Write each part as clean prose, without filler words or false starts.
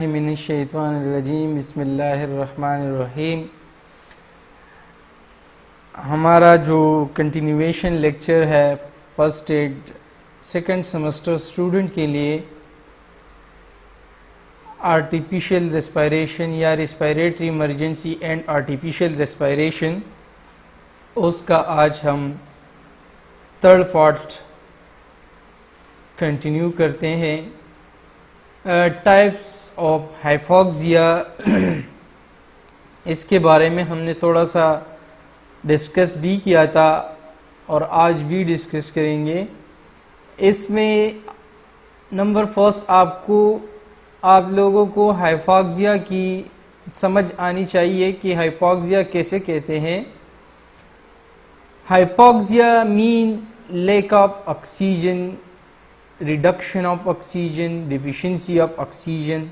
मिनश्शैतानिर्रजीम बिस्मिल्लाहिर्रहमानिर्रहीम। हमारा जो कंटिन्यूएशन लेक्चर है first Ed second semester student के लिए आर्टिफिशियल रेस्पिरेशन या respiratory emergency and artificial respiration, उसका आज हम थर्ड पार्ट कंटिन्यू करते हैं। टाइप्स ऑफ हाइपोक्सिया, इसके बारे में हमने थोड़ा सा डिस्कस भी किया था और आज भी डिस्कस करेंगे। इसमें नंबर फर्स्ट आप लोगों को हाइपोक्सिया की समझ आनी चाहिए कि हाइपोक्सिया कैसे कहते हैं। Hypoxia mean lack of oxygen, reduction of oxygen, deficiency of oxygen.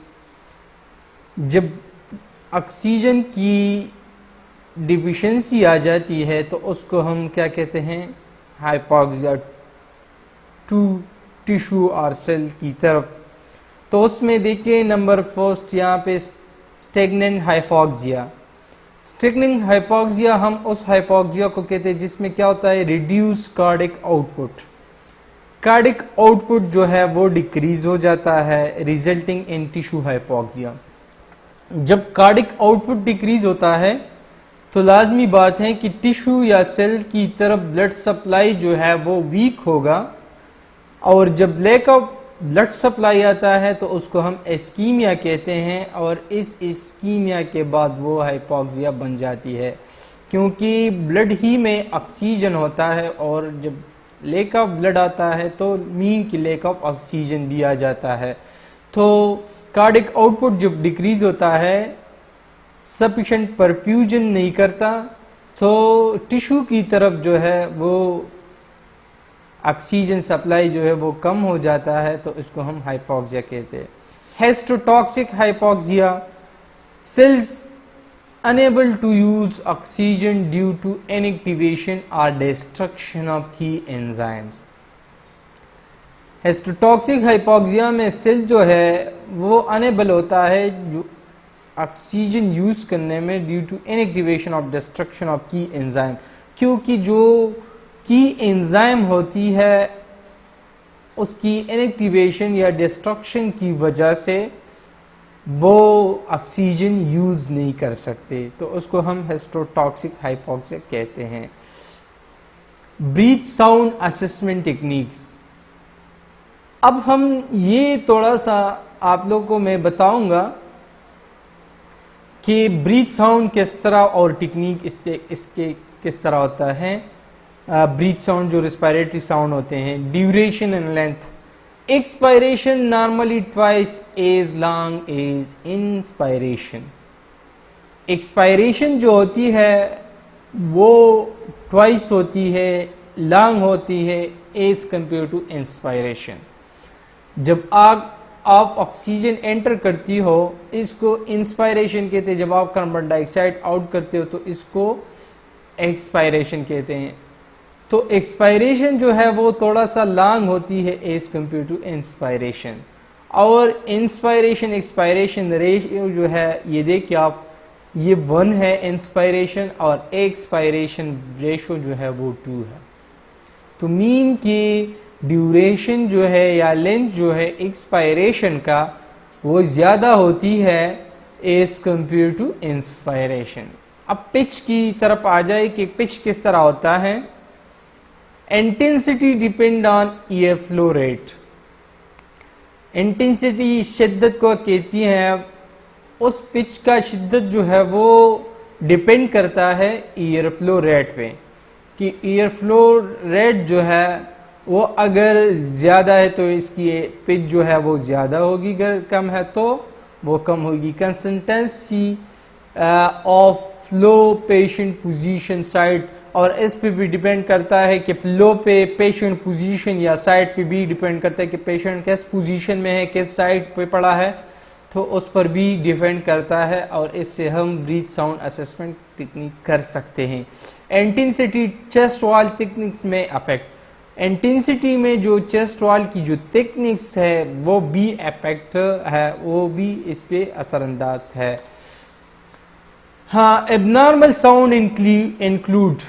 जब ऑक्सीजन की डिफिशिएंसी आ जाती है तो उसको हम क्या कहते हैं, हाइपोक्सिया टू टिश्यू और सेल की तरफ। तो उसमें देखिए नंबर फर्स्ट यहाँ पे स्टैग्नेंट हाइपोक्सिया। स्टैग्नेंट हाइपोक्सिया हम उस हाइपोक्सिया को कहते हैं जिसमें क्या होता है, reduce cardiac output. Cardiac output जो है वो डिक्रीज हो जाता है, रिजल्टिंग इन टिश्यू हाइपोक्सिया। जब कार्डिक आउटपुट डिक्रीज होता है तो लाजमी बात है कि टिश्यू या सेल की तरफ ब्लड सप्लाई जो है वो वीक होगा, और जब लैक ऑफ ब्लड सप्लाई आता है तो उसको हम इस्कीमिया कहते हैं, और इस इस्कीमिया के बाद वो हाइपोक्सिया बन जाती है, क्योंकि ब्लड ही में ऑक्सीजन होता है और जब लैक ऑफ ब्लड आता है तो मीन की लैक ऑफ ऑक्सीजन भी आ जाता है। तो कार्डिक आउटपुट जब डिक्रीज होता है, सफिशिएंट परफ्यूजन नहीं करता, तो टिश्यू की तरफ जो है वो ऑक्सीजन सप्लाई जो है वो कम हो जाता है, तो इसको हम हाइपोक्सिया कहते हैं। Histotoxic hypoxia, cells unable to use oxygen due to inactivation or destruction of key enzymes। Histotoxic hypoxia में सेल जो है वो अनेबल होता है जो ऑक्सीजन यूज करने में due to inactivation of destruction of की एंजाइम, क्योंकि जो की एंजाइम होती है उसकी इनएक्टिवेशन या डिस्ट्रक्शन की वजह से वो ऑक्सीजन यूज नहीं कर सकते, तो उसको हम हेस्टोटॉक्सिक हाइपोक्सिया कहते हैं। ब्रीथ साउंड असेसमेंट टेक्निक्स, अब हम ये थोड़ा सा आप लोगों को मैं बताऊंगा कि ब्रीथ साउंड किस तरह और टेक्निक इसके किस तरह होता है। ब्रीथ साउंड जो रेस्पिरेटरी साउंड होते हैं, duration and length. Expiration normally twice as long as inspiration. Expiration जो होती है वो ट्वाइस होती है, लॉन्ग होती है एज कंपेयर टू इंस्पायरेशन। जब आप ऑक्सीजन एंटर करती हो इसको इंस्पायरेशन कहते हैं, जब आप कार्बन डाइऑक्साइड आउट करते हो तो इसको एक्सपायरेशन कहते हैं। तो एक्सपायरेशन जो है वो थोड़ा सा लॉन्ग होती है एज कंपेयर टू इंस्पायरेशन, और इंस्पायरेशन एक्सपायरेशन रेशियो जो है ये देखिए आप, ये 1 है इंस्पायरेशन और एक्सपायरेशन रेशियो जो है वो 2 है। तो मीन की ड्यूरेशन जो है या लेंथ जो है एक्सपायरेशन का वो ज़्यादा होती है एज कंपेयर टू इंस्पायरेशन। अब पिच की तरफ आ जाए कि पिच किस तरह होता है। Intensity depend on air flow rate. Intensity शिद्दत को कहती है, उस पिच का शिद्दत जो है वो डिपेंड करता है एयर फ्लो रेट पे, कि एयर फ्लो रेट जो है वो अगर ज़्यादा है तो इसकी पिच जो है वो ज़्यादा होगी, अगर कम है तो वो कम होगी। Consistency of flow, patient position, side, और इस पे भी डिपेंड करता है कि फ्लो पे, पेशेंट पोजीशन या साइड पे भी डिपेंड करता है कि पेशेंट किस पोजीशन में है, किस साइड पे पड़ा है, तो उस पर भी डिपेंड करता है, और इससे हम ब्रीथ साउंड असेसमेंट टेक्निक कर सकते हैं। इंटेंसिटी चेस्ट वॉल टेक्निक्स में अफेक्ट। इंटेंसिटी में जो चेस्ट वॉल की जो थिकनेस है वो भी अफेक्ट है, वो भी इस पे असरअंदाज है। हाँ, abnormal sound include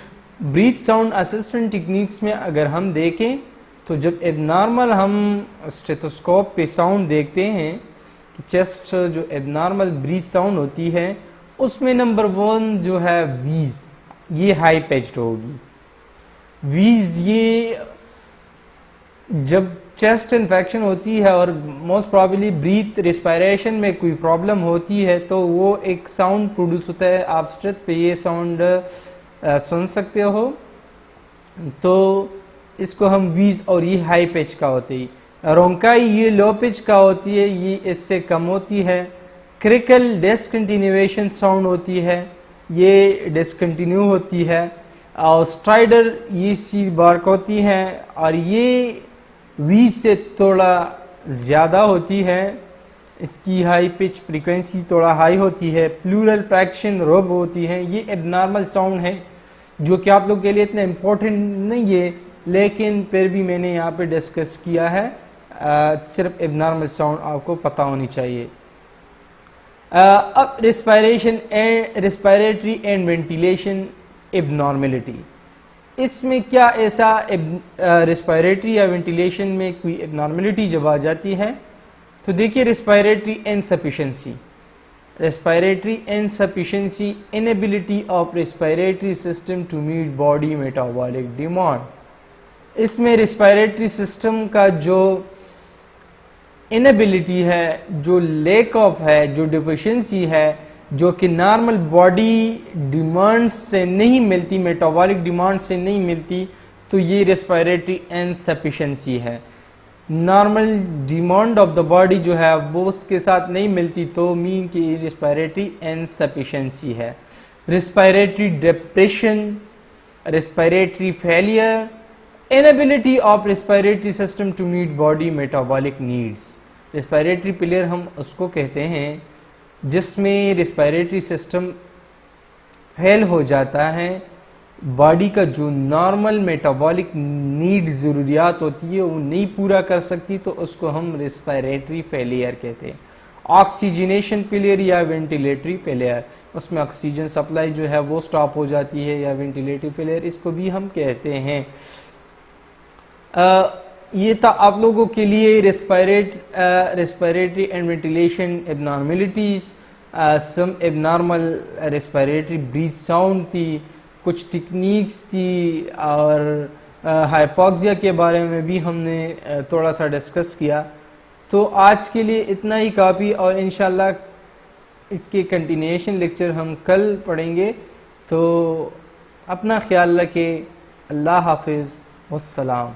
breath sound assessment techniques में अगर हम देखें तो जब एबनॉर्मल हम स्टेथोस्कोप पे साउंड देखते हैं कि चेस्ट जो एबनॉर्मल ब्रीथ साउंड होती है उसमें नंबर 1 जो है वीज, ये हाई पिच्ड होगी। वीज ये जब चेस्ट इन्फेक्शन होती है और मोस्ट प्रॉबली ब्रीथ रिस्पायरेशन में कोई प्रॉब्लम होती है तो वो एक साउंड प्रोड्यूस होता है। आप स्ट्रेथ पे ये साउंड सुन सकते हो, तो इसको हम वीज, और ये हाई पिच का होती है। रोंकाई ये लो पिच का होती है, ये इससे कम होती है। क्रिकल डिसकंटिन्यूएशन साउंड होती है, ये डिसकंटिन्यू होती है। और स्ट्राइडर ये सी बार्क होती है और ये वीज से थोड़ा ज़्यादा होती है, इसकी हाई पिच फ्रीक्वेंसी थोड़ा हाई होती है। प्लूरल फ्रैक्शन रोब होती है। ये एबनॉर्मल साउंड है जो कि आप लोग के लिए इतना इम्पोर्टेंट नहीं है, लेकिन फिर भी मैंने यहाँ पे डिस्कस किया है। सिर्फ एबनॉर्मल साउंड आपको पता होनी चाहिए। अब रिस्पायरेटरी एंड वेंटिलेशन एबनॉर्मेलिटी, इसमें क्या ऐसा रिस्पायरेटरी या वेंटिलेशन में कोई एबनॉर्मेलिटी जब आ जाती है तो देखिए, respiratory insufficiency, inability of respiratory system to meet body metabolic demand. इसमें रिस्पायरेटरी सिस्टम का जो इनएबिलिटी है, जो लैक ऑफ है, जो डिफिशिएंसी है, जो कि नॉर्मल बॉडी डिमांड से नहीं मिलती, मेटाबॉलिक डिमांड से नहीं मिलती, तो ये रेस्पिरेटरी इनसफिशिएंसी है। Normal demand of the body जो है वो उसके साथ नहीं मिलती, तो मीन की रेस्पिरेटरी इनसफिशिएंसी है। Respiratory depression, respiratory failure, inability of respiratory system to meet body metabolic needs. Respiratory failure हम उसको कहते हैं जिसमें रेस्पिरेटरी सिस्टम फेल हो जाता है, बॉडी का जो नॉर्मल मेटाबॉलिक नीड ज़रूरियात होती है वो नहीं पूरा कर सकती, तो उसको हम रेस्पिरेटरी फेलियर कहते हैं। ऑक्सीजनेशन फेलियर या वेंटिलेटरी फेलियर, उसमें ऑक्सीजन सप्लाई जो है वो स्टॉप हो जाती है, या वेंटिलेटरी फेलियर इसको भी हम कहते हैं। ये था आप लोगों के लिए respiratory and ventilation abnormalities, some abnormal respiratory breath sound थी, कुछ टेक्निक्स थी, और हाइपोक्सिया के बारे में भी हमने थोड़ा सा डिस्कस किया। तो आज के लिए इतना ही काफ़ी, और इंशाल्लाह इसके कंटिन्यूएशन लेक्चर हम कल पढ़ेंगे। तो अपना ख्याल रखें। अल्लाह हाफिज़, वस्सलाम।